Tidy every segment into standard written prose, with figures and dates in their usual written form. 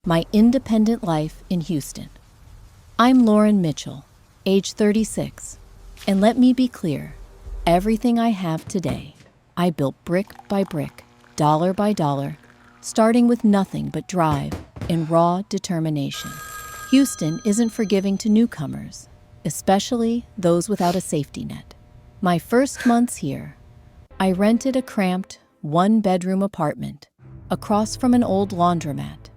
My independent life in Houston. I'm Lauren Mitchell, age 36, and let me be clear, everything I have today, I built brick by brick, dollar by dollar, starting with nothing but drive and raw determination. Houston isn't forgiving to newcomers, especially those without a safety net. My first months here, I rented a cramped, one-bedroom apartment across from an old laundromat,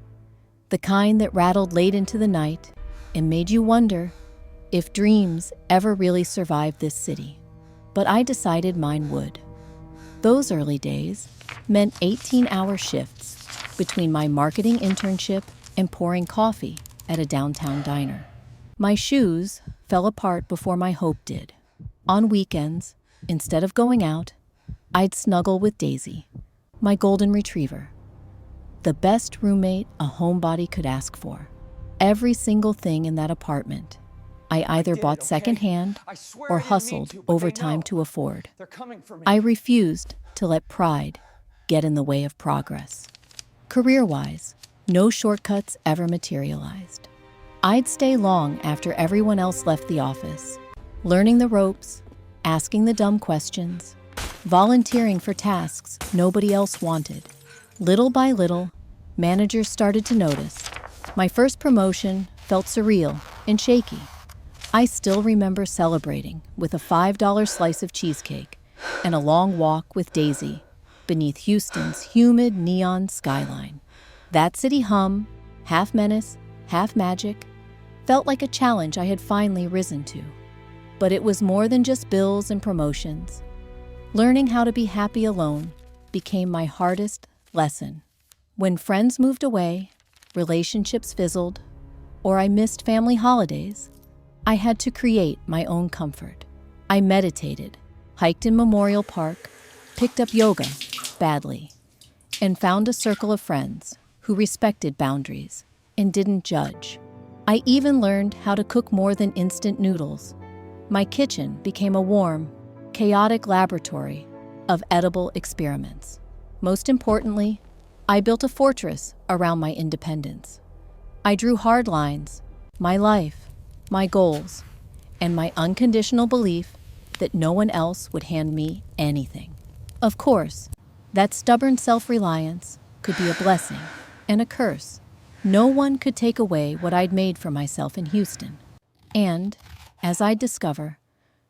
the kind that rattled late into the night and made you wonder if dreams ever really survived this city. But I decided mine would. Those early days meant 18-hour shifts between my marketing internship and pouring coffee at a downtown diner. My shoes fell apart before my hope did. On weekends, instead of going out, I'd snuggle with Daisy, my golden retriever. The best roommate a homebody could ask for. Every single thing in that apartment, I either bought secondhand or hustled overtime to afford. I refused to let pride get in the way of progress. Career-wise, no shortcuts ever materialized. I'd stay long after everyone else left the office, learning the ropes, asking the dumb questions, volunteering for tasks nobody else wanted. Little by little, managers started to notice. My first promotion felt surreal and shaky. I still remember celebrating with a $5 slice of cheesecake and a long walk with Daisy beneath Houston's humid neon skyline. That city hum, half menace, half magic, felt like a challenge I had finally risen to. But it was more than just bills and promotions. Learning how to be happy alone became my hardest lesson. When friends moved away, relationships fizzled, or I missed family holidays, I had to create my own comfort. I meditated, hiked in Memorial Park, picked up yoga badly, and found a circle of friends who respected boundaries and didn't judge. I even learned how to cook more than instant noodles. My kitchen became a warm, chaotic laboratory of edible experiments. Most importantly, I built a fortress around my independence. I drew hard lines, my life, my goals, and my unconditional belief that no one else would hand me anything. Of course, that stubborn self-reliance could be a blessing and a curse. No one could take away what I'd made for myself in Houston. And, as I'd discover,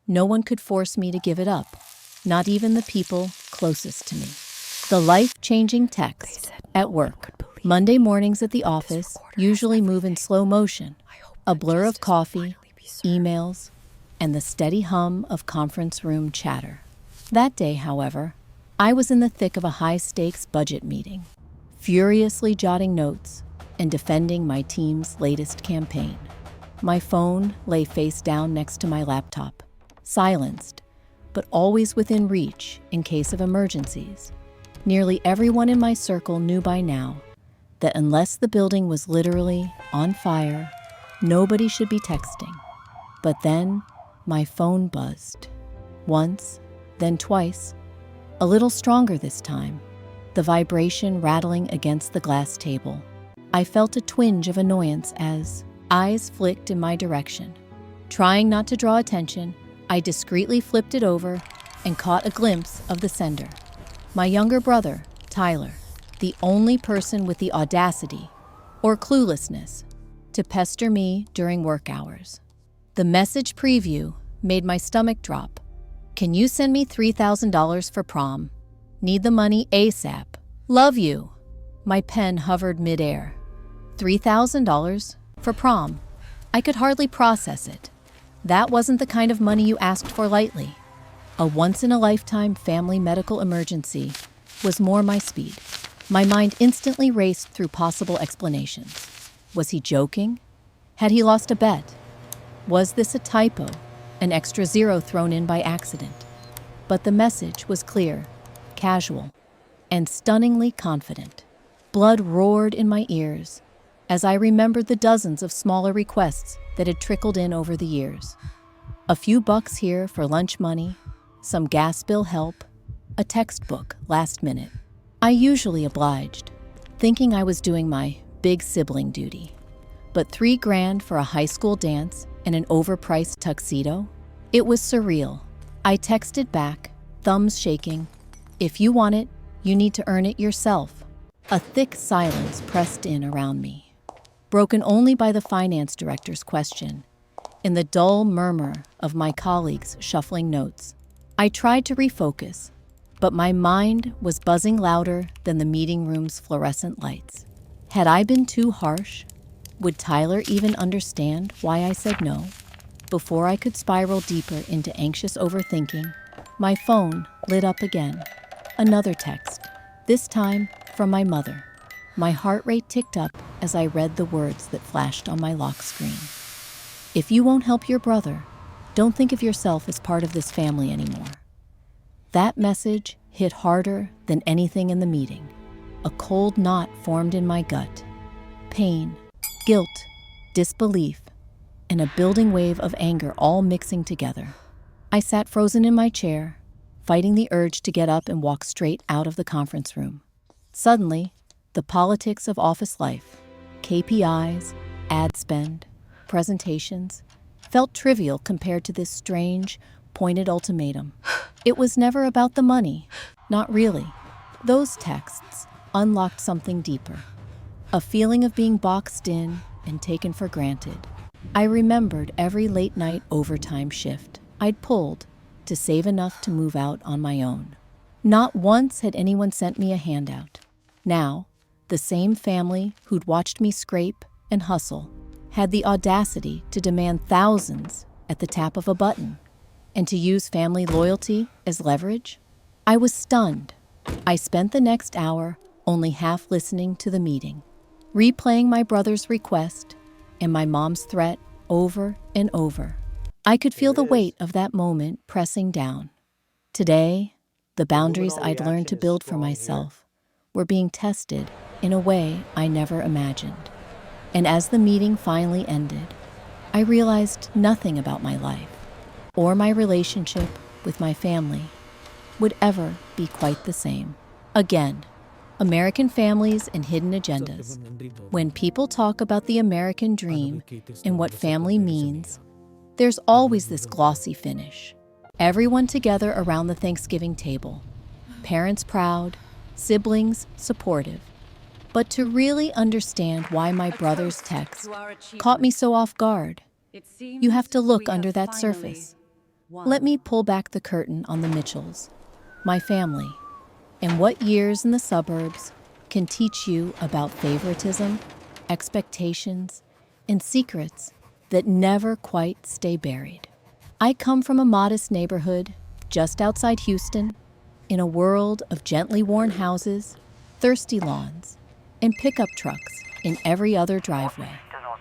no one could force me to give it up, not even the people closest to me. The life-changing text at work. Monday mornings at the office usually move in slow motion, a blur of coffee, emails, and the steady hum of conference room chatter. That day, however, I was in the thick of a high-stakes budget meeting, furiously jotting notes and defending my team's latest campaign. My phone lay face down next to my laptop, silenced, but always within reach in case of emergencies. Nearly everyone in my circle knew by now that unless the building was literally on fire, nobody should be texting. But then, my phone buzzed. Once, then twice, a little stronger this time, the vibration rattling against the glass table. I felt a twinge of annoyance as eyes flicked in my direction. Trying not to draw attention, I discreetly flipped it over and caught a glimpse of the sender. My younger brother, Tyler, the only person with the audacity, or cluelessness, to pester me during work hours. The message preview made my stomach drop. Can you send me $3,000 for prom? Need the money ASAP. Love you. My pen hovered midair. $3,000 for prom. I could hardly process it. That wasn't the kind of money you asked for lightly. A once-in-a-lifetime family medical emergency was more my speed. My mind instantly raced through possible explanations. Was he joking? Had he lost a bet? Was this a typo, an extra zero thrown in by accident? But the message was clear, casual, and stunningly confident. Blood roared in my ears as I remembered the dozens of smaller requests that had trickled in over the years. A few bucks here for lunch money, some gas bill help, a textbook last minute. I usually obliged, thinking I was doing my big sibling duty. But $3,000 for a high school dance and an overpriced tuxedo? It was surreal. I texted back, thumbs shaking, "If you want it, you need to earn it yourself." A thick silence pressed in around me, broken only by the finance director's question and the dull murmur of my colleagues shuffling notes. I tried to refocus, but my mind was buzzing louder than the meeting room's fluorescent lights. Had I been too harsh? Would Tyler even understand why I said no? Before I could spiral deeper into anxious overthinking, my phone lit up again. Another text, this time from my mother. My heart rate ticked up as I read the words that flashed on my lock screen. "If you won't help your brother, don't think of yourself as part of this family anymore." That message hit harder than anything in the meeting. A cold knot formed in my gut. Pain, guilt, disbelief, and a building wave of anger all mixing together. I sat frozen in my chair, fighting the urge to get up and walk straight out of the conference room. Suddenly, the politics of office life, KPIs, ad spend, presentations, felt trivial compared to this strange, pointed ultimatum. It was never about the money. Not really. Those texts unlocked something deeper. A feeling of being boxed in and taken for granted. I remembered every late-night overtime shift I'd pulled to save enough to move out on my own. Not once had anyone sent me a handout. Now, the same family who'd watched me scrape and hustle had the audacity to demand thousands at the tap of a button, and to use family loyalty as leverage. I was stunned. I spent the next hour only half listening to the meeting, replaying my brother's request and my mom's threat over and over. I could feel the weight of that moment pressing down. Today, the boundaries I'd learned to build for myself were being tested in a way I never imagined. And as the meeting finally ended, I realized nothing about my life or my relationship with my family would ever be quite the same. Again, American families and hidden agendas. When people talk about the American dream and what family means, there's always this glossy finish. Everyone together around the Thanksgiving table, parents proud, siblings supportive. But to really understand why my brother's text caught me so off guard, you have to look under that surface. Let me pull back the curtain on the Mitchells, my family, and what years in the suburbs can teach you about favoritism, expectations, and secrets that never quite stay buried. I come from a modest neighborhood just outside Houston, in a world of gently worn houses, thirsty lawns, and pickup trucks in every other driveway.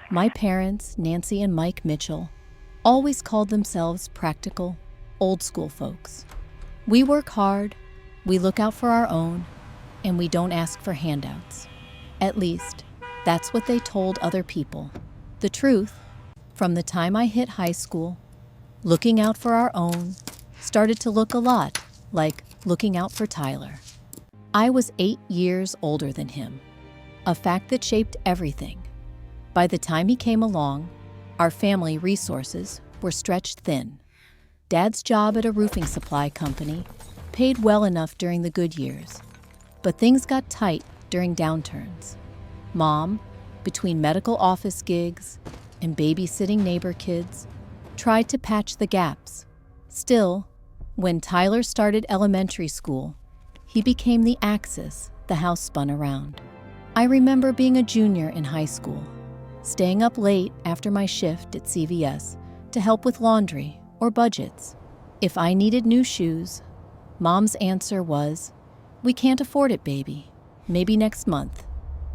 My parents, Nancy and Mike Mitchell, always called themselves practical, old-school folks. We work hard, we look out for our own, and we don't ask for handouts. At least, that's what they told other people. The truth, from the time I hit high school, looking out for our own started to look a lot like looking out for Tyler. I was 8 years older than him, a fact that shaped everything. By the time he came along, our family resources were stretched thin. Dad's job at a roofing supply company paid well enough during the good years, but things got tight during downturns. Mom, between medical office gigs and babysitting neighbor kids, tried to patch the gaps. Still, when Tyler started elementary school, he became the axis the house spun around. I remember being a junior in high school, staying up late after my shift at CVS to help with laundry or budgets. If I needed new shoes, Mom's answer was, "We can't afford it, baby. Maybe next month."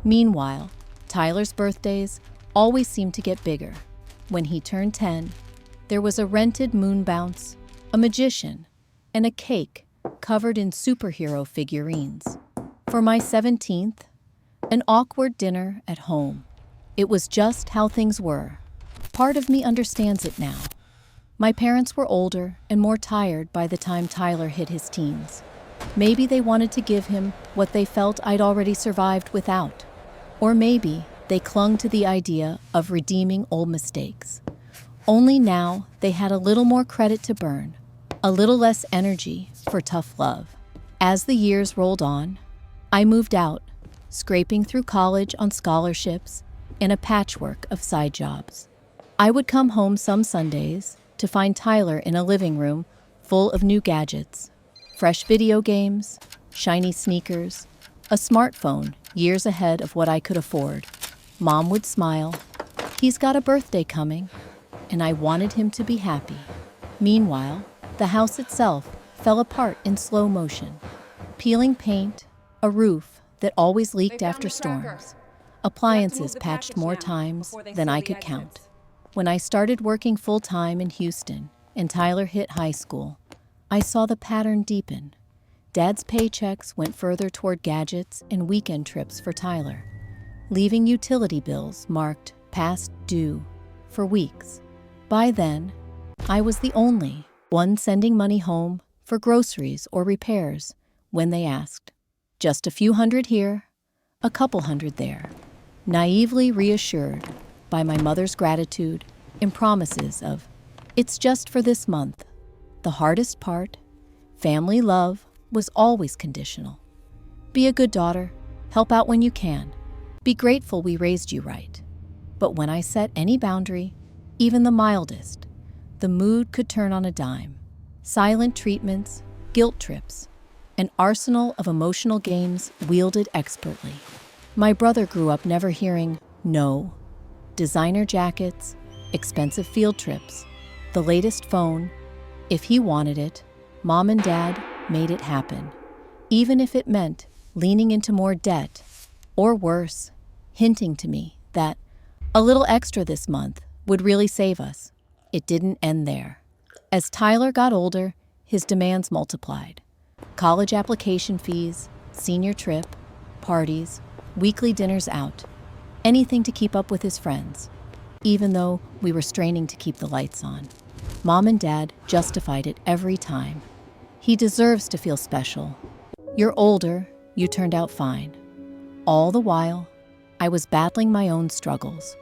Meanwhile, Tyler's birthdays always seemed to get bigger. When he turned 10, there was a rented moon bounce, a magician, and a cake covered in superhero figurines. For my 17th, an awkward dinner at home. It was just how things were. Part of me understands it now. My parents were older and more tired by the time Tyler hit his teens. Maybe they wanted to give him what they felt I'd already survived without. Or maybe They clung to the idea of redeeming old mistakes. Only now they had a little more credit to burn, a little less energy for tough love. As the years rolled on, I moved out, scraping through college on scholarships and a patchwork of side jobs. I would come home some Sundays to find Tyler in a living room full of new gadgets, fresh video games, shiny sneakers, a smartphone years ahead of what I could afford. Mom would smile. He's got a birthday coming, and I wanted him to be happy. Meanwhile, the house itself fell apart in slow motion. Peeling paint, a roof that always leaked after storms, appliances patched more times than I could count. When I started working full-time in Houston and Tyler hit high school, I saw the pattern deepen. Dad's paychecks went further toward gadgets and weekend trips for Tyler, leaving utility bills marked past due for weeks. By then, I was the only one sending money home for groceries or repairs when they asked. Just a few hundred here, a couple hundred there, naively reassured by my mother's gratitude and promises of, "It's just for this month." The hardest part, family love, was always conditional. Be a good daughter, help out when you can, be grateful we raised you right. But when I set any boundary, even the mildest, the mood could turn on a dime. Silent treatments, guilt trips, an arsenal of emotional games wielded expertly. My brother grew up never hearing no. Designer jackets, expensive field trips, the latest phone. If he wanted it, Mom and Dad made it happen, even if it meant leaning into more debt, or worse, hinting to me that a little extra this month would really save us. It didn't end there. As Tyler got older, his demands multiplied. College application fees, senior trip, parties, weekly dinners out, anything to keep up with his friends, even though we were straining to keep the lights on. Mom and Dad justified it every time. He deserves to feel special. You're older, you turned out fine. All the while, I was battling my own struggles,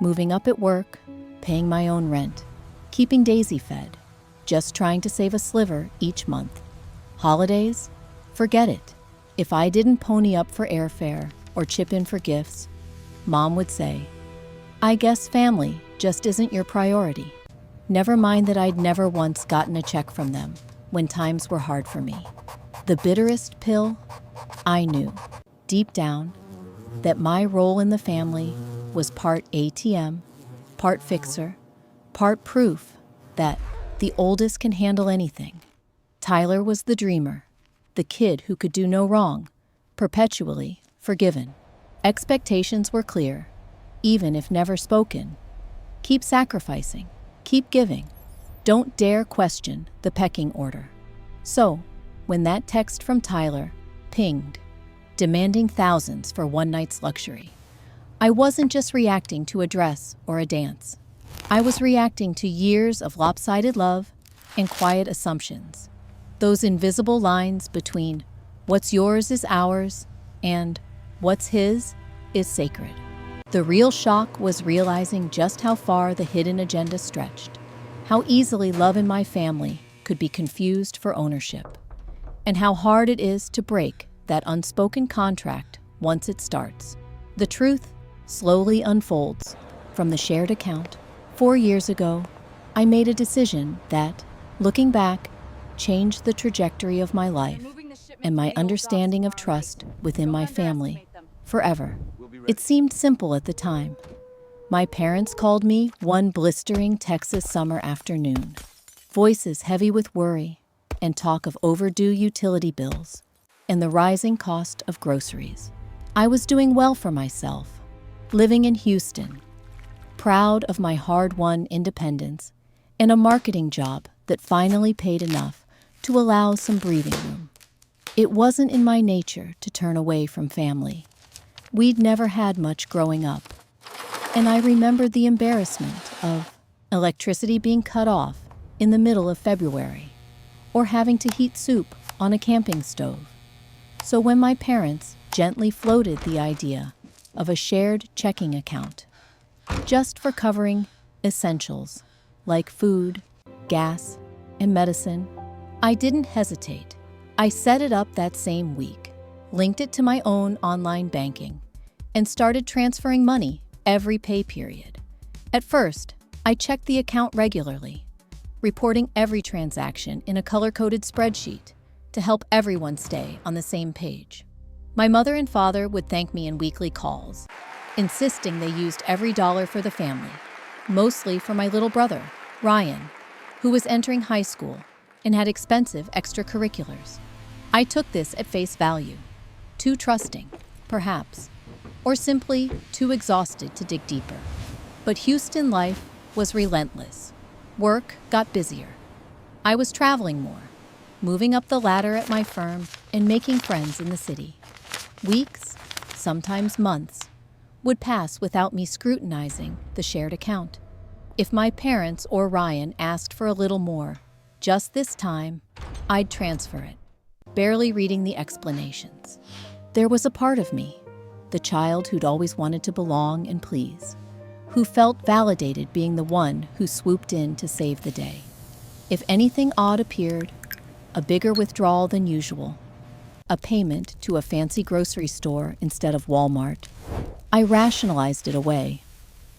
moving up at work, paying my own rent, keeping Daisy fed, just trying to save a sliver each month. Holidays? Forget it. If I didn't pony up for airfare or chip in for gifts, Mom would say, "I guess family just isn't your priority." Never mind that I'd never once gotten a check from them when times were hard for me. The bitterest pill, I knew, deep down, that my role in the family was part ATM, part fixer, part proof that the oldest can handle anything. Tyler was the dreamer, the kid who could do no wrong, perpetually forgiven. Expectations were clear, even if never spoken. Keep sacrificing, keep giving. Don't dare question the pecking order. So, when that text from Tyler pinged, demanding thousands for one night's luxury, I wasn't just reacting to a dress or a dance. I was reacting to years of lopsided love and quiet assumptions. Those invisible lines between what's yours is ours and what's his is sacred. The real shock was realizing just how far the hidden agenda stretched, how easily love in my family could be confused for ownership, and how hard it is to break that unspoken contract once it starts. The truth slowly unfolds from the shared account. 4 years ago, I made a decision that, looking back, changed the trajectory of my life and my understanding of trust within my family forever. It seemed simple at the time. My parents called me one blistering Texas summer afternoon, voices heavy with worry and talk of overdue utility bills and the rising cost of groceries. I was doing well for myself, living in Houston, proud of my hard-won independence and a marketing job that finally paid enough to allow some breathing room. It wasn't in my nature to turn away from family. We'd never had much growing up. And I remembered the embarrassment of electricity being cut off in the middle of February, or having to heat soup on a camping stove. So when my parents gently floated the idea, of a shared checking account, just for covering essentials like food, gas, and medicine. I didn't hesitate. I set it up that same week, linked it to my own online banking, and started transferring money every pay period. At first, I checked the account regularly, reporting every transaction in a color-coded spreadsheet to help everyone stay on the same page. My mother and father would thank me in weekly calls, insisting they used every dollar for the family, mostly for my little brother, Ryan, who was entering high school and had expensive extracurriculars. I took this at face value, too trusting, perhaps, or simply too exhausted to dig deeper. But Houston life was relentless. Work got busier. I was traveling more, moving up the ladder at my firm and making friends in the city. Weeks, sometimes months, would pass without me scrutinizing the shared account. If my parents or Ryan asked for a little more, just this time, I'd transfer it, barely reading the explanations. There was a part of me, the child who'd always wanted to belong and please, who felt validated being the one who swooped in to save the day. If anything odd appeared, a bigger withdrawal than usual, a payment to a fancy grocery store instead of Walmart, I rationalized it away.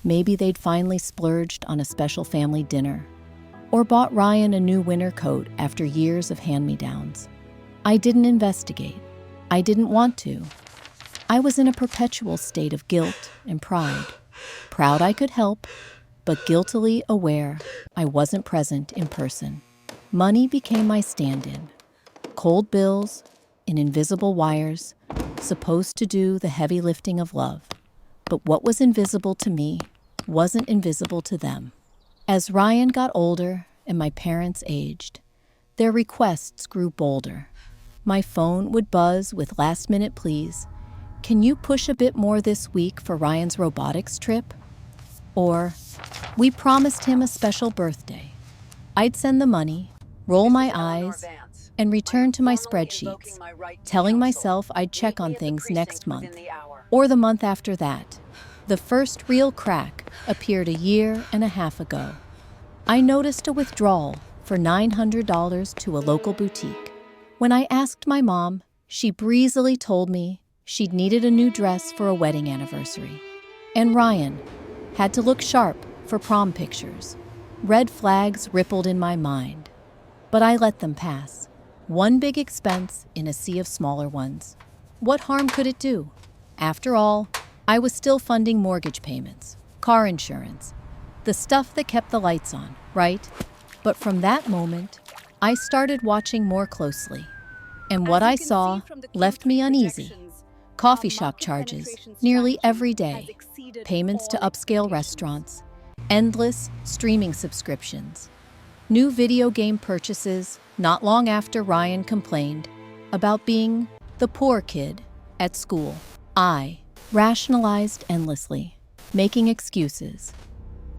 Maybe they'd finally splurged on a special family dinner, or bought Ryan a new winter coat after years of hand-me-downs. I didn't investigate. I didn't want to. I was in a perpetual state of guilt and pride. Proud I could help, but guiltily aware I wasn't present in person. Money became my stand-in. Cold bills and invisible wires, supposed to do the heavy lifting of love. But what was invisible to me wasn't invisible to them. As Ryan got older and my parents aged, their requests grew bolder. My phone would buzz with last-minute pleas. Can you push a bit more this week for Ryan's robotics trip? Or, we promised him a special birthday. I'd send the money, roll my eyes, and return to my spreadsheets, telling myself I'd check on things next month, or the month after that. The first real crack appeared a year and a half ago. I noticed a withdrawal for $900 to a local boutique. When I asked my mom, she breezily told me she'd needed a new dress for a wedding anniversary. And Ryan had to look sharp for prom pictures. Red flags rippled in my mind, but I let them pass. One big expense in a sea of smaller ones. What harm could it do? After all, I was still funding mortgage payments, car insurance, the stuff that kept the lights on, right? But from that moment, I started watching more closely. And what I saw left me uneasy. Coffee shop charges nearly every day, payments to upscale restaurants, endless streaming subscriptions, new video game purchases not long after Ryan complained about being the poor kid at school. I rationalized endlessly, making excuses.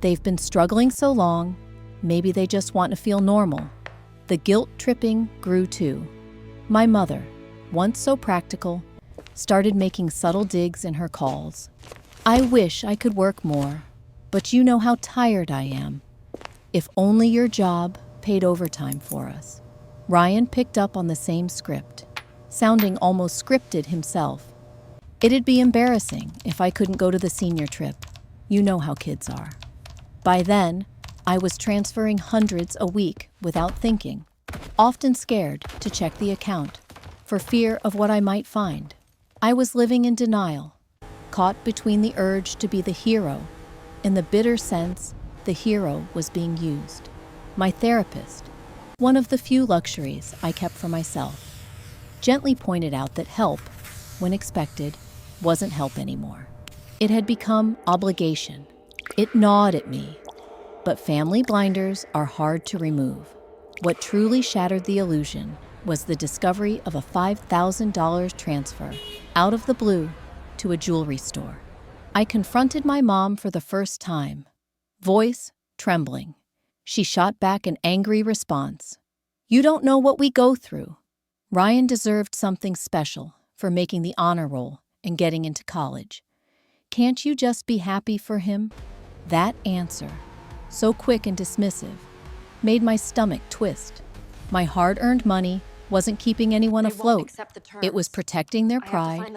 They've been struggling so long, maybe they just want to feel normal. The guilt tripping grew too. My mother, once so practical, started making subtle digs in her calls. I wish I could work more, but you know how tired I am. If only your job paid overtime for us. Ryan picked up on the same script, sounding almost scripted himself. It'd be embarrassing if I couldn't go to the senior trip. You know how kids are. By then, I was transferring hundreds a week without thinking, often scared to check the account, for fear of what I might find. I was living in denial, caught between the urge to be the hero and the bitter sense the hero was being used. My therapist, one of the few luxuries I kept for myself, gently pointed out that help, when expected, wasn't help anymore. It had become obligation. It gnawed at me. But family blinders are hard to remove. What truly shattered the illusion was the discovery of a $5,000 transfer out of the blue to a jewelry store. I confronted my mom for the first time, voice trembling. She shot back an angry response. "You don't know what we go through." Ryan deserved something special for making the honor roll and getting into college. Can't you just be happy for him? That answer, so quick and dismissive, made my stomach twist. My hard-earned money wasn't keeping anyone afloat. It was protecting their pride,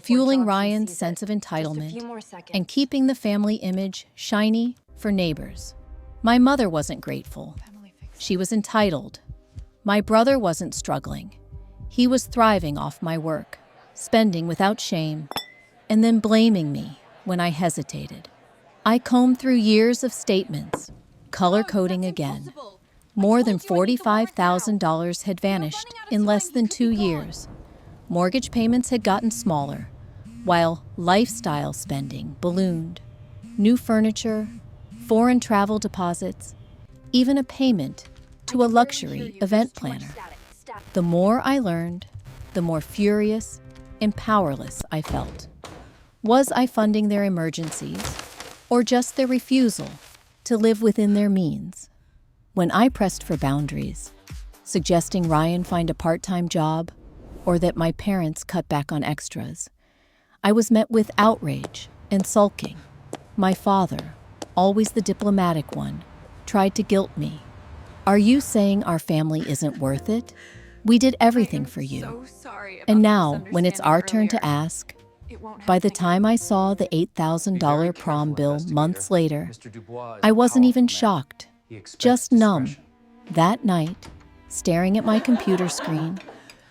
fueling Ryan's sense of entitlement, and keeping the family image shiny for neighbors. My mother wasn't grateful. She was entitled. My brother wasn't struggling. He was thriving off my work, spending without shame, and then blaming me when I hesitated. I combed through years of statements, color-coding again. More than $45,000 had vanished in less than 2 years. Mortgage payments had gotten smaller, while lifestyle spending ballooned. New furniture, foreign travel deposits, even a payment to a luxury event planner. The more I learned, the more furious and powerless I felt. Was I funding their emergencies, or just their refusal to live within their means? When I pressed for boundaries, suggesting Ryan find a part-time job or that my parents cut back on extras, I was met with outrage and sulking. My father, always the diplomatic one, tried to guilt me. Are you saying our family isn't worth it? We did everything for you. And now, when it's our turn to ask, by the time I saw the $8,000 prom bill months later, I wasn't even shocked. Just numb. That night, staring at my computer screen,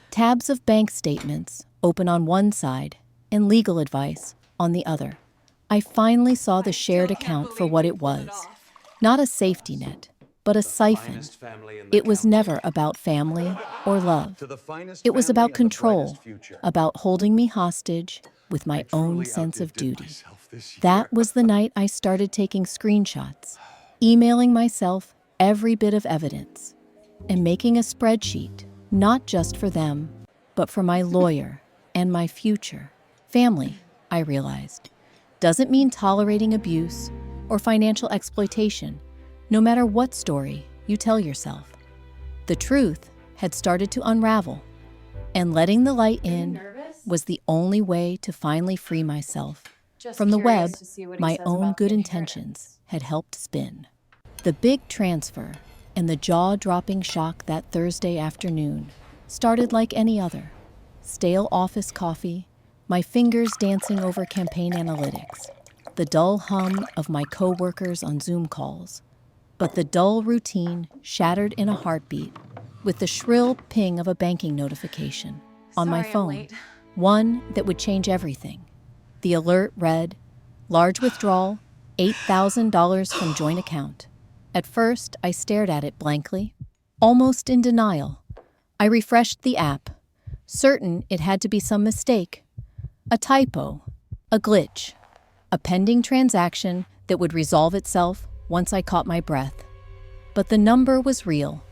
tabs of bank statements open on one side and legal advice on the other, I finally saw the shared account for what it was. Not a safety net, but a siphon. It was never about family or love. It was about control, about holding me hostage with my own sense of duty. That was the night I started taking screenshots, emailing myself every bit of evidence, and making a spreadsheet, not just for them, but for my lawyer and my future. Family, I realized, doesn't mean tolerating abuse or financial exploitation, no matter what story you tell yourself. The truth had started to unravel, and letting the light in was the only way to finally free myself from the web my own good intentions had helped spin. The big transfer and the jaw-dropping shock that Thursday afternoon started like any other. Stale office coffee, my fingers dancing over campaign analytics, the dull hum of my coworkers on Zoom calls. But the dull routine shattered in a heartbeat with the shrill ping of a banking notification on my phone, one that would change everything. The alert read, "Large withdrawal, $8,000 from joint account." At first, I stared at it blankly, almost in denial. I refreshed the app, certain it had to be some mistake, a typo, a glitch, a pending transaction that would resolve itself once I caught my breath. But the number was real.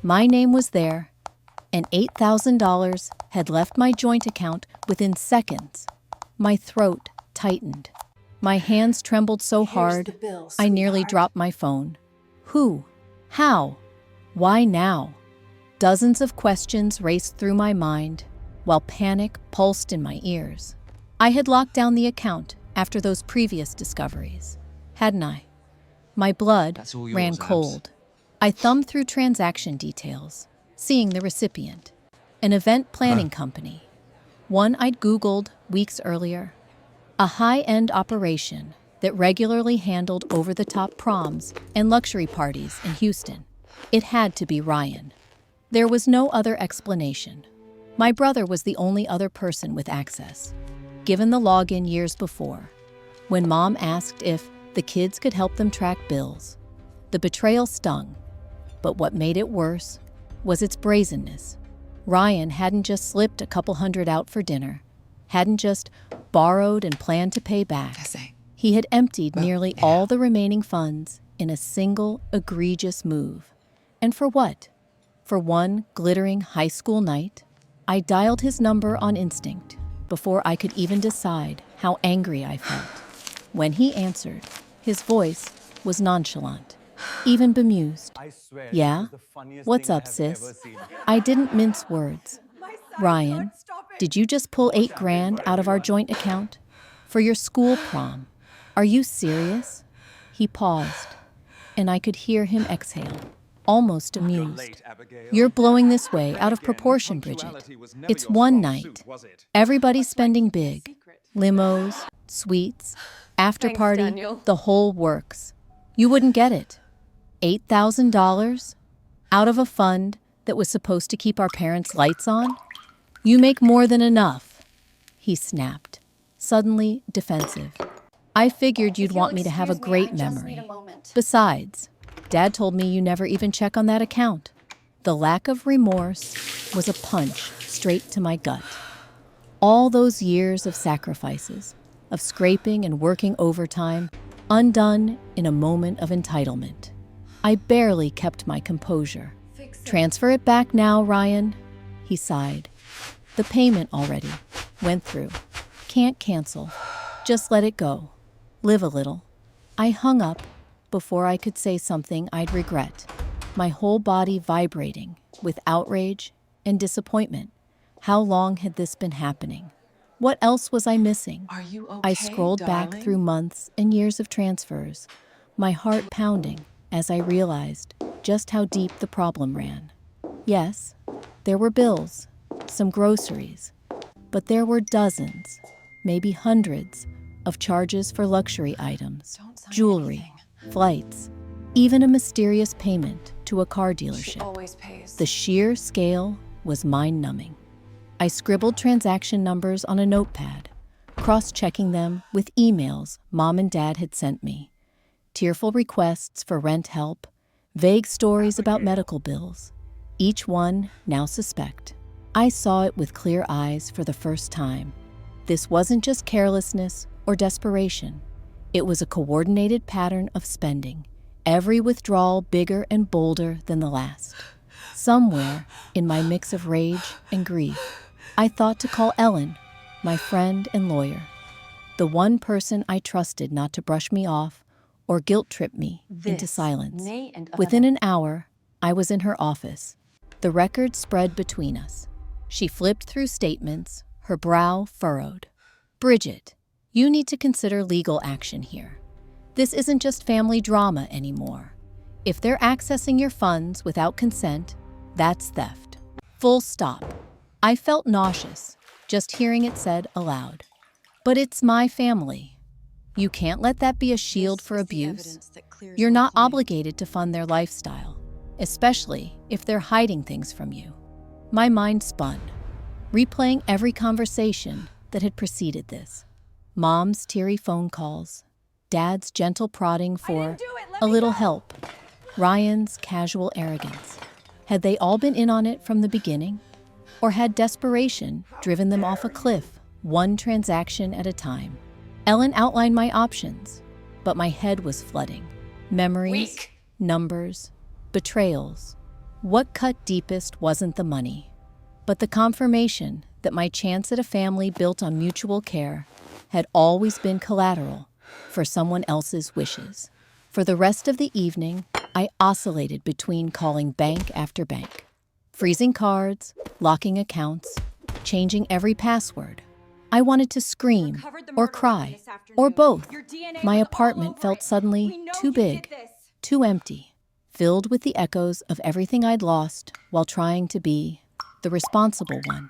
My name was there, and $8,000 had left my joint account within seconds. My throat tightened. My hands trembled so hard, I nearly dropped my phone. Who? How? Why now? Dozens of questions raced through my mind, while panic pulsed in my ears. I had locked down the account after those previous discoveries, hadn't I? My blood ran cold. I thumbed through transaction details, seeing the recipient, an event planning company, one I'd Googled weeks earlier, a high-end operation that regularly handled over-the-top proms and luxury parties in Houston. It had to be Ryan. There was no other explanation. My brother was the only other person with access, given the login years before, when Mom asked if the kids could help them track bills. The betrayal stung, but what made it worse was its brazenness. Ryan hadn't just slipped a couple hundred out for dinner, hadn't just borrowed and planned to pay back. He had emptied nearly all the remaining funds in a single egregious move. And for what? For one glittering high school night? I dialed his number on instinct before I could even decide how angry I felt. When he answered, his voice was nonchalant, even bemused. "Yeah? What's up, sis?" I didn't mince words. "Ryan, did you just pull $8,000 out of our joint account? For your school prom. Are you serious? He paused, and I could hear him exhale, almost amused. You're blowing this way out of proportion, Bridget. It's one night. Everybody's spending big. Limos, suites, after party, the whole works. You wouldn't get it. $8,000? Out of a fund that was supposed to keep our parents' lights on? You make more than enough. He snapped, suddenly defensive. I figured you'd want me to have a great memory. Besides, Dad told me you never even check on that account. The lack of remorse was a punch straight to my gut. All those years of sacrifices, of scraping and working overtime, undone in a moment of entitlement. I barely kept my composure. Transfer it back now, Ryan, he sighed. The payment already went through. Can't cancel. Just let it go. Live a little. I hung up before I could say something I'd regret, my whole body vibrating with outrage and disappointment. How long had this been happening? What else was I missing? Are you okay, I scrolled darling? back through months and years of transfers, my heart pounding as I realized just how deep the problem ran. Yes, there were bills, some groceries, but there were dozens, maybe hundreds, of charges for luxury items, Don't sign jewelry, anything. flights, even a mysterious payment to a car She dealership. always pays. The sheer scale was mind-numbing. I scribbled transaction numbers on a notepad, cross-checking them with emails Mom and Dad had sent me, tearful requests for rent help, vague stories about medical bills, each one now suspect. I saw it with clear eyes for the first time. This wasn't just carelessness or desperation. It was a coordinated pattern of spending, every withdrawal bigger and bolder than the last. Somewhere in my mix of rage and grief, I thought to call Ellen, my friend and lawyer, the one person I trusted not to brush me off or guilt-trip me into silence. Within an hour, I was in her office. The record spread between us. She flipped through statements, her brow furrowed. Bridget, you need to consider legal action here. This isn't just family drama anymore. If they're accessing your funds without consent, that's theft. Full stop. I felt nauseous just hearing it said aloud. But it's my family. You can't let that be a shield for abuse. You're not obligated to fund their lifestyle, especially if they're hiding things from you. My mind spun, replaying every conversation that had preceded this. Mom's teary phone calls, Dad's gentle prodding for a little help, Ryan's casual arrogance. Had they all been in on it from the beginning? Or had desperation driven them off a cliff, one transaction at a time? Ellen outlined my options, but my head was flooding. Memories, numbers, betrayals. What cut deepest wasn't the money, but the confirmation that my chance at a family built on mutual care had always been collateral for someone else's wishes. For the rest of the evening, I oscillated between calling bank after bank, freezing cards, locking accounts, changing every password. I wanted to scream or cry, or both. My apartment felt suddenly too big, too empty, filled with the echoes of everything I'd lost while trying to be the responsible one.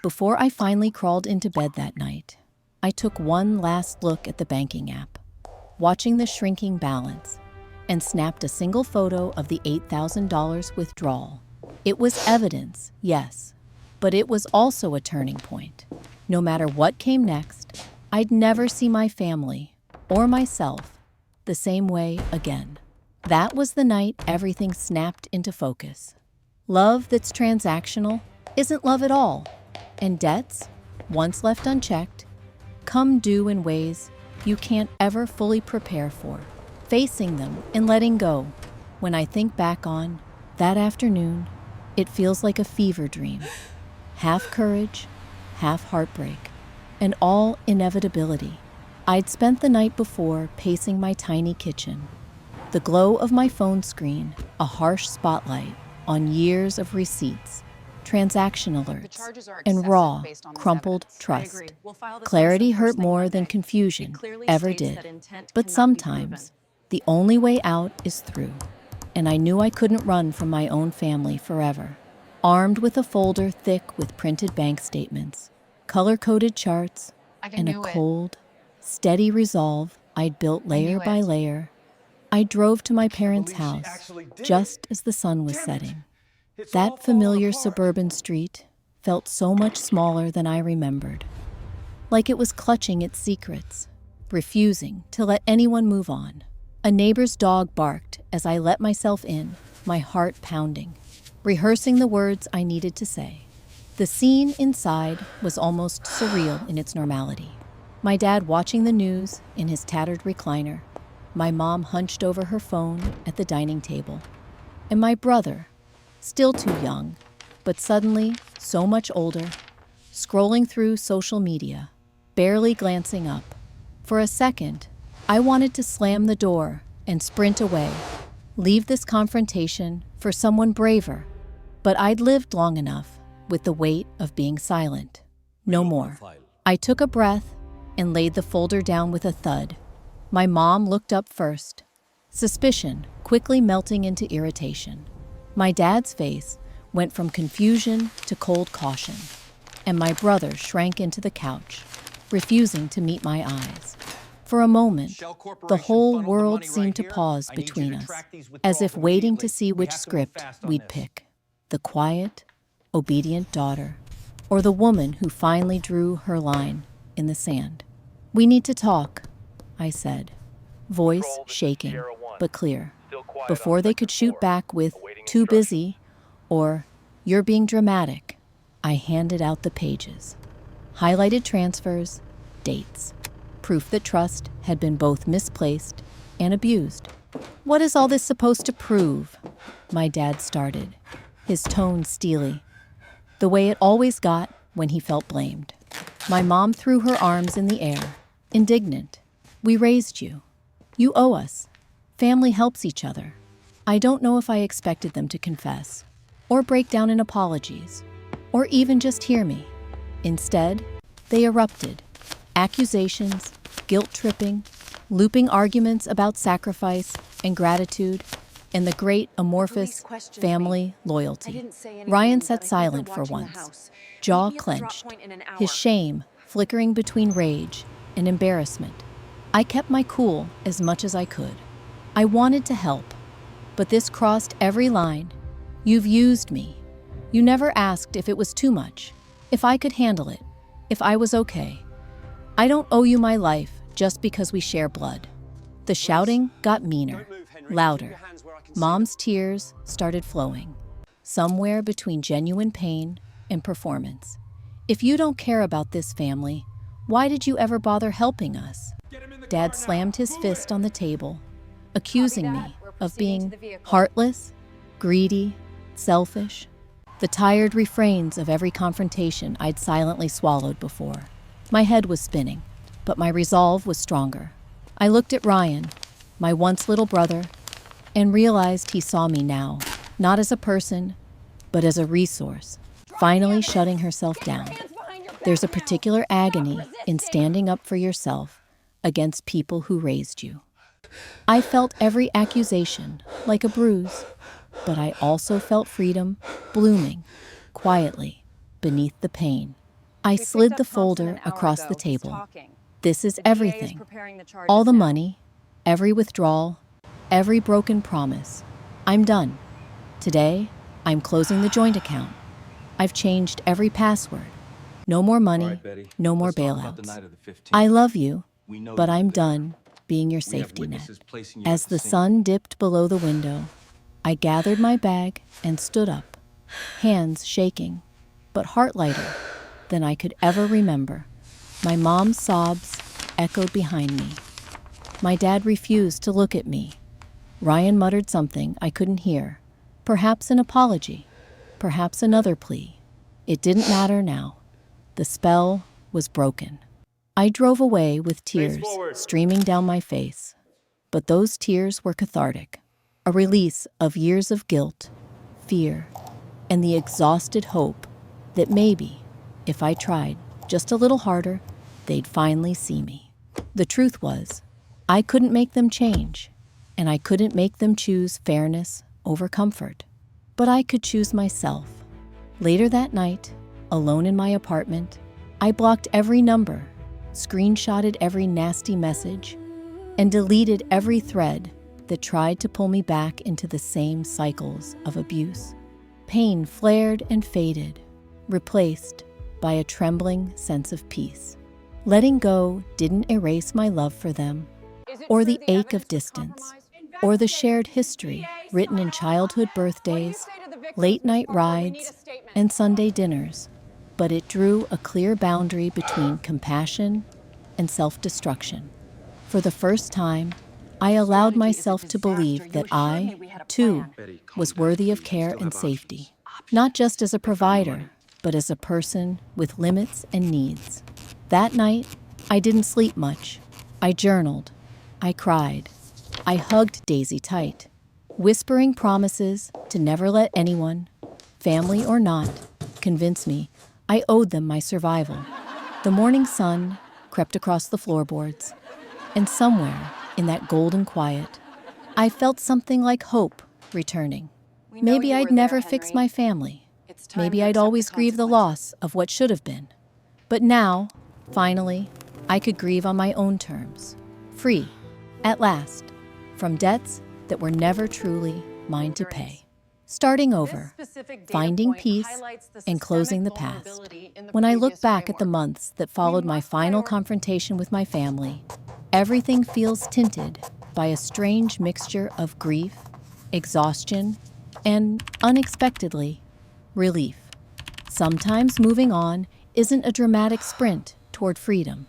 Before I finally crawled into bed that night, I took one last look at the banking app, watching the shrinking balance, and snapped a single photo of the $8,000 withdrawal. It was evidence, yes, but it was also a turning point. No matter what came next, I'd never see my family or myself the same way again. That was the night everything snapped into focus. Love that's transactional isn't love at all, and debts, once left unchecked, come due in ways you can't ever fully prepare for. Facing them and letting go. When I think back on that afternoon, it feels like a fever dream. Half courage, half heartbreak, and all inevitability. I'd spent the night before pacing my tiny kitchen. The glow of my phone screen, a harsh spotlight on years of receipts, transaction The alerts, charges are and excessive raw, based on this crumpled evidence. trust. I agree. We'll file this Clarity motion hurt first thing more Monday. than confusion It clearly ever states did. that intent But cannot be proven. sometimes, the only way out is through. And I knew I couldn't run from my own family forever. Armed with a folder thick with printed bank statements, color-coded charts, and a cold, steady resolve I'd built layer by layer, I drove to my parents' house just as the sun was setting. That familiar suburban street felt so much smaller than I remembered, like it was clutching its secrets, refusing to let anyone move on. A neighbor's dog barked as I let myself in, my heart pounding, rehearsing the words I needed to say. The scene inside was almost surreal in its normality. My dad watching the news in his tattered recliner, my mom hunched over her phone at the dining table, and my brother, still too young, but suddenly so much older, scrolling through social media, barely glancing up. For a second, I wanted to slam the door and sprint away, leave this confrontation for someone braver, but I'd lived long enough with the weight of being silent. No more. I took a breath and laid the folder down with a thud. My mom looked up first, suspicion quickly melting into irritation. My dad's face went from confusion to cold caution, and my brother shrank into the couch, refusing to meet my eyes. For a moment, the whole world seemed to pause between us, as if waiting to see which script we'd pick. The quiet, obedient daughter, or the woman who finally drew her line in the sand. "We need to talk," I said, voice shaking but clear, before they could shoot back with "too busy" or "you're being dramatic." I handed out the pages, highlighted transfers, dates, proof that trust had been both misplaced and abused. "What is all this supposed to prove?" my dad started, his tone steely, the way it always got when he felt blamed. My mom threw her arms in the air, indignant. "We raised you. You owe us. Family helps each other." I don't know if I expected them to confess, or break down in apologies, or even just hear me. Instead, they erupted. Accusations, guilt-tripping, looping arguments about sacrifice and gratitude, and the great amorphous family loyalty. Ryan sat silent for once, jaw clenched, his shame flickering between rage and embarrassment. I kept my cool as much as I could. I wanted to help, but this crossed every line. "You've used me. You never asked if it was too much, if I could handle it, if I was okay. I don't owe you my life just because we share blood." The shouting got meaner, louder. Mom's tears started flowing, somewhere between genuine pain and performance. "If you don't care about this family, why did you ever bother helping us?" Dad slammed his fist on the table, accusing me of being heartless, greedy, selfish. The tired refrains of every confrontation I'd silently swallowed before. My head was spinning, but my resolve was stronger. I looked at Ryan, my once little brother, and realized he saw me now, not as a person, but as a resource, finally shutting herself down. There's a particular agony in standing up for yourself against people who raised you. I felt every accusation like a bruise, but I also felt freedom blooming quietly beneath the pain. I slid the folder across the table. This is everything. All the money, every withdrawal, every broken promise. I'm done. Today, I'm closing the joint account. I've changed every password. No more money, no more bailouts. I love you, but I'm done being your safety net. As the sun dipped below the window, I gathered my bag and stood up, hands shaking, but heart lighter than I could ever remember. My mom's sobs echoed behind me. My dad refused to look at me. Ryan muttered something I couldn't hear, perhaps an apology, perhaps another plea. It didn't matter now. The spell was broken. I drove away with tears streaming down my face, but those tears were cathartic, a release of years of guilt, fear, and the exhausted hope that maybe, if I tried just a little harder, they'd finally see me. The truth was, I couldn't make them change, and I couldn't make them choose fairness over comfort. But I could choose myself. Later that night, alone in my apartment, I blocked every number, screenshotted every nasty message, and deleted every thread that tried to pull me back into the same cycles of abuse. Pain flared and faded, replaced by a trembling sense of peace. Letting go didn't erase my love for them, or the ache of distance, or the shared history written in childhood birthdays, late-night rides, and Sunday dinners, but it drew a clear boundary between compassion and self-destruction. For the first time, I allowed myself to believe that I, too, was worthy of care and safety, not just as a provider, but as a person with limits and needs. That night, I didn't sleep much. I journaled. I cried. I hugged Daisy tight, whispering promises to never let anyone, family or not, convince me I owed them my survival. The morning sun crept across the floorboards, and somewhere in that golden quiet, I felt something like hope returning. Maybe I'd never fix my family. Maybe I'd always grieve the loss of what should have been. But now, finally, I could grieve on my own terms, free, at last, from debts that were never truly mine to pay. Starting over, finding peace, and closing the past. When I look back at the months that followed my final confrontation with my family, everything feels tinted by a strange mixture of grief, exhaustion, and, unexpectedly, relief. Sometimes moving on isn't a dramatic sprint toward freedom.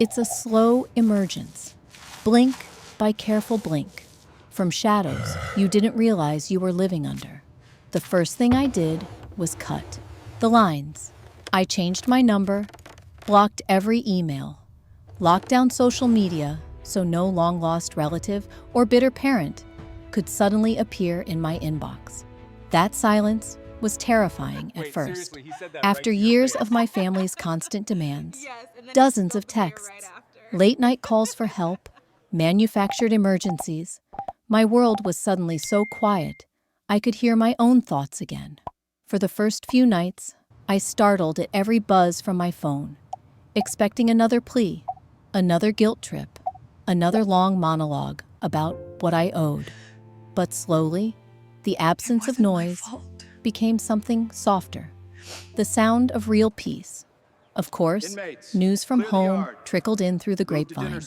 It's a slow emergence, blink by careful blink, from shadows you didn't realize you were living under. The first thing I did was cut the lines. I changed my number, blocked every email, locked down social media so no long-lost relative or bitter parent could suddenly appear in my inbox. That silence was terrifying at first. After years of my family's constant demands, dozens of texts, late-night calls for help, manufactured emergencies, my world was suddenly so quiet I could hear my own thoughts again. For the first few nights, I startled at every buzz from my phone, expecting another plea, another guilt trip, another long monologue about what I owed. But slowly, the absence of noise became something softer, the sound of real peace. Of course, news from home trickled in through the grapevine.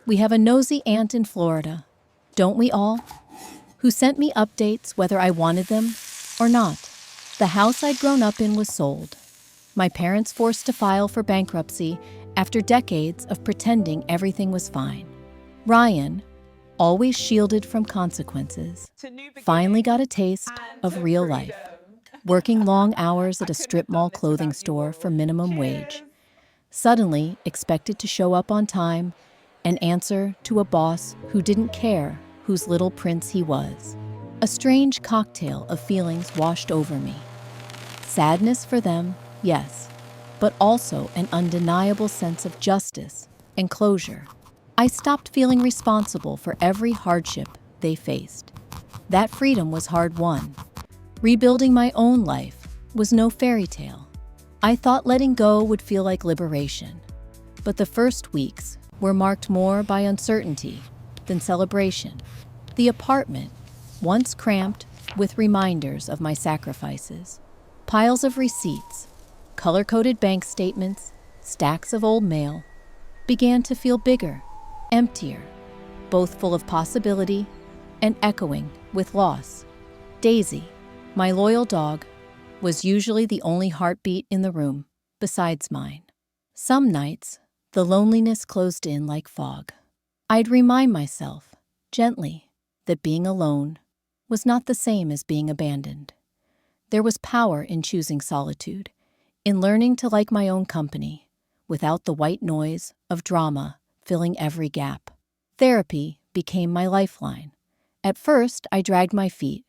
We have a nosy aunt in Florida, don't we all? Who sent me updates whether I wanted them or not. The house I'd grown up in was sold. My parents forced to file for bankruptcy after decades of pretending everything was fine. Ryan, always shielded from consequences, finally got a taste of real life, working long hours at a strip mall clothing store for minimum wage, suddenly expected to show up on time and answer to a boss who didn't care whose little prince he was. A strange cocktail of feelings washed over me. Sadness for them, yes, but also an undeniable sense of justice and closure. I stopped feeling responsible for every hardship they faced. That freedom was hard-won. Rebuilding my own life was no fairy tale. I thought letting go would feel like liberation, but the first weeks were marked more by uncertainty than celebration. The apartment, once cramped with reminders of my sacrifices, piles of receipts, color-coded bank statements, stacks of old mail, began to feel bigger, emptier, both full of possibility and echoing with loss. Daisy, my loyal dog, was usually the only heartbeat in the room, besides mine. Some nights, the loneliness closed in like fog. I'd remind myself, gently, that being alone was not the same as being abandoned. There was power in choosing solitude, in learning to like my own company, without the white noise of drama filling every gap. Therapy became my lifeline. At first, I dragged my feet.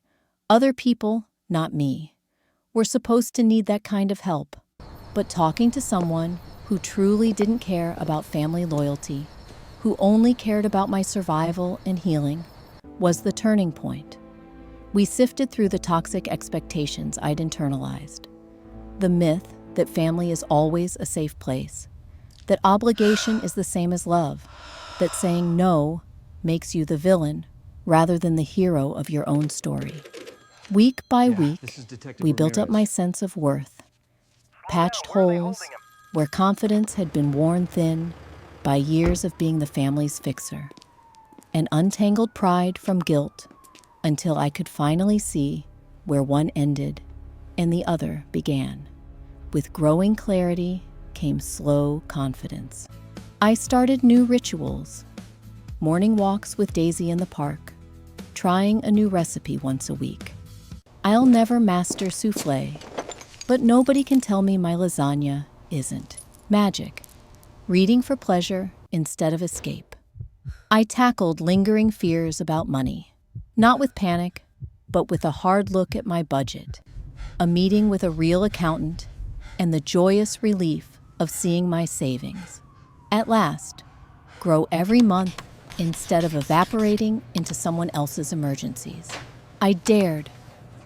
Other people, not me, were supposed to need that kind of help. But talking to someone who truly didn't care about family loyalty, who only cared about my survival and healing, was the turning point. We sifted through the toxic expectations I'd internalized. The myth that family is always a safe place, that obligation is the same as love, that saying no makes you the villain rather than the hero of your own story. Week by week, we built up my sense of worth, patched holes where confidence had been worn thin by years of being the family's fixer, and untangled pride from guilt until I could finally see where one ended and the other began. With growing clarity came slow confidence. I started new rituals, morning walks with Daisy in the park, trying a new recipe once a week. I'll never master souffle, but nobody can tell me my lasagna isn't magic. Reading for pleasure instead of escape. I tackled lingering fears about money, not with panic, but with a hard look at my budget, a meeting with a real accountant, and the joyous relief of seeing my savings, at last, grow every month instead of evaporating into someone else's emergencies. I dared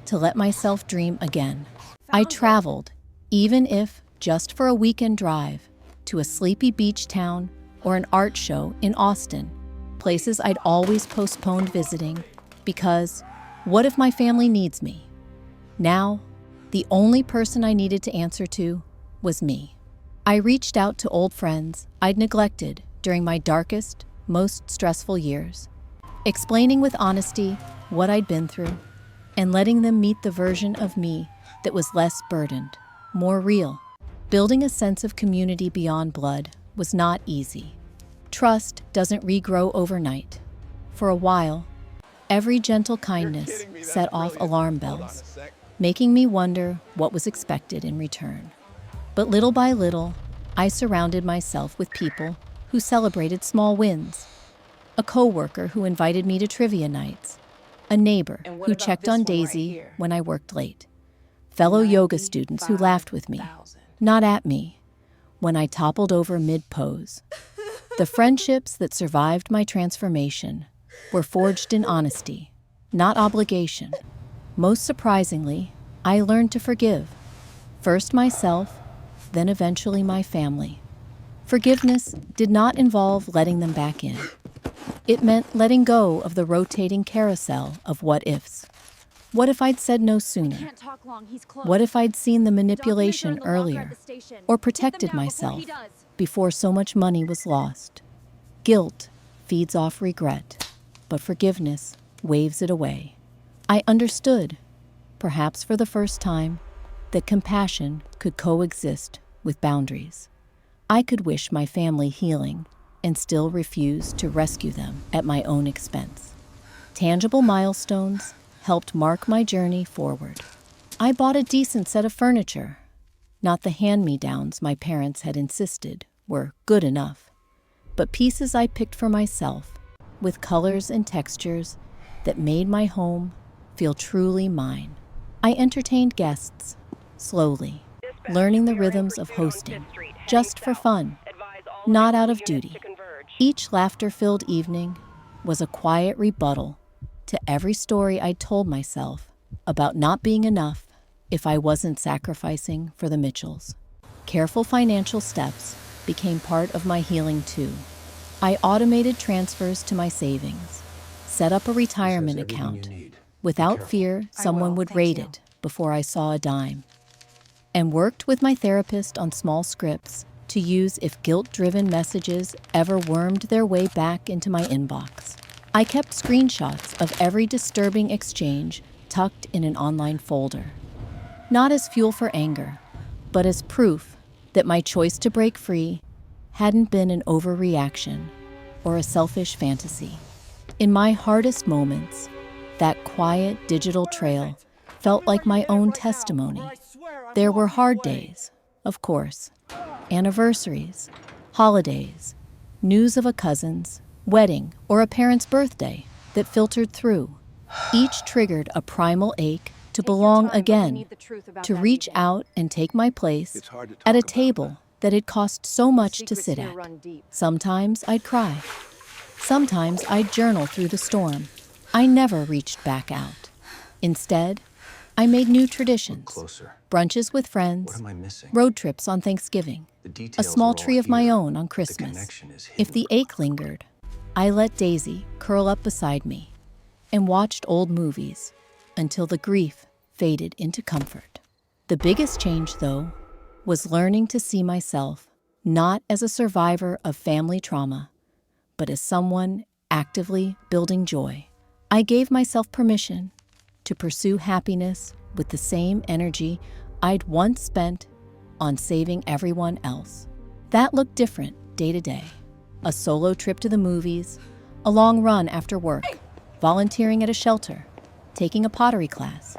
to let myself dream again. I traveled, even if just for a weekend drive, to a sleepy beach town or an art show in Austin, places I'd always postponed visiting because what if my family needs me? Now, the only person I needed to answer to was me. I reached out to old friends I'd neglected during my darkest, most stressful years, explaining with honesty what I'd been through and letting them meet the version of me that was less burdened, more real. Building a sense of community beyond blood was not easy. Trust doesn't regrow overnight. For a while, every gentle kindness set off alarm bells, making me wonder what was expected in return. But little by little, I surrounded myself with people who celebrated small wins. A coworker who invited me to trivia nights, a neighbor who checked on Daisy when I worked late, fellow yoga students who laughed with me, not at me, when I toppled over mid-pose. The friendships that survived my transformation were forged in honesty, not obligation. Most surprisingly, I learned to forgive. First myself, then eventually my family. Forgiveness did not involve letting them back in. It meant letting go of the rotating carousel of what-ifs. What if I'd said no sooner? What if I'd seen the manipulation earlier, or protected myself before so much money was lost? Guilt feeds off regret, but forgiveness waves it away. I understood, perhaps for the first time, that compassion could coexist with boundaries. I could wish my family healing and still refuse to rescue them at my own expense. Tangible milestones helped mark my journey forward. I bought a decent set of furniture, not the hand-me-downs my parents had insisted were good enough, but pieces I picked for myself with colors and textures that made my home feel truly mine. I entertained guests slowly, learning the rhythms of hosting just for fun, not out of duty. Each laughter-filled evening was a quiet rebuttal to every story I'd told myself about not being enough if I wasn't sacrificing for the Mitchells. Careful financial steps became part of my healing too. I automated transfers to my savings, set up a retirement account without fear someone would raid it before I saw a dime, and worked with my therapist on small scripts to use if guilt-driven messages ever wormed their way back into my inbox. I kept screenshots of every disturbing exchange tucked in an online folder, not as fuel for anger, but as proof that my choice to break free hadn't been an overreaction or a selfish fantasy. In my hardest moments, that quiet digital trail felt like my own testimony. There were hard days, of course, anniversaries, holidays, news of a cousin's wedding or a parent's birthday that filtered through. Each triggered a primal ache to Take your belong time, but we again, need the truth about to that reach meeting. out and take my place It's hard to at talk a about table that had cost so much to Secrets sit here at. run deep. Sometimes I'd cry. Sometimes I'd journal through the storm. I never reached back out. Instead, I made new traditions. closer. Brunches with What friends, am I missing? road trips on Thanksgiving, The a details small are all tree of my here, own on but the Christmas. connection is If hidden. the ache lingered, I let Daisy curl up beside me and watched old movies until the grief faded into comfort. The biggest change, though, was learning to see myself not as a survivor of family trauma, but as someone actively building joy. I gave myself permission to pursue happiness with the same energy I'd once spent on saving everyone else. That looked different day to day. A solo trip to the movies, a long run after work, volunteering at a shelter, taking a pottery class.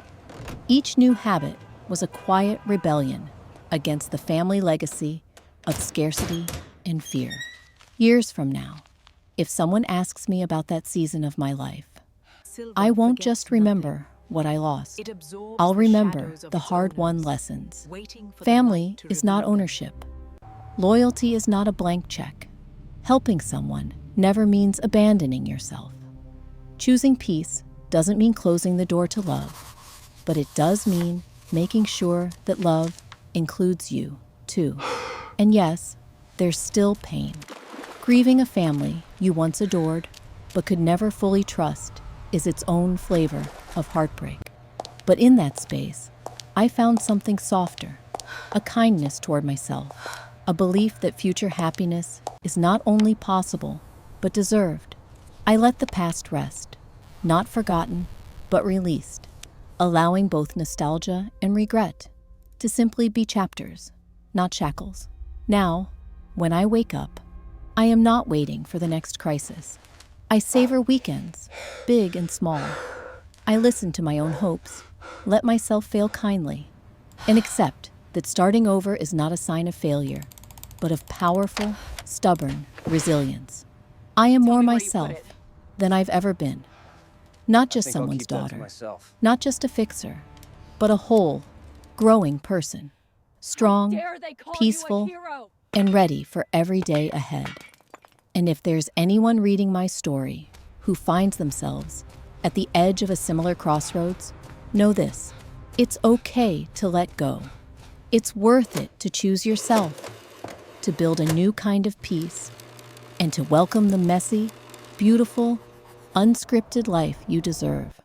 Each new habit was a quiet rebellion against the family legacy of scarcity and fear. Years from now, if someone asks me about that season of my life, I won't just remember what I lost. I'll remember the hard-won lessons. Family is not ownership. Loyalty is not a blank check. Helping someone never means abandoning yourself. Choosing peace doesn't mean closing the door to love, but it does mean making sure that love includes you, too. And yes, there's still pain. Grieving a family you once adored but could never fully trust is its own flavor of heartbreak. But in that space, I found something softer, a kindness toward myself, a belief that future happiness is not only possible, but deserved. I let the past rest, not forgotten, but released, allowing both nostalgia and regret to simply be chapters, not shackles. Now, when I wake up, I am not waiting for the next crisis. I savor weekends, big and small. I listen to my own hopes, let myself fail kindly, and accept that starting over is not a sign of failure, but of powerful, stubborn resilience. I am more me where you put myself it. than I've ever been. Not just think I'll someone's keep that to daughter, myself. not just a fixer, but a whole, growing person, strong, Dare they call peaceful, you a hero? and ready for every day ahead. And if there's anyone reading my story who finds themselves at the edge of a similar crossroads, know this: it's okay to let go. It's worth it to choose yourself, to build a new kind of peace, and to welcome the messy, beautiful, unscripted life you deserve.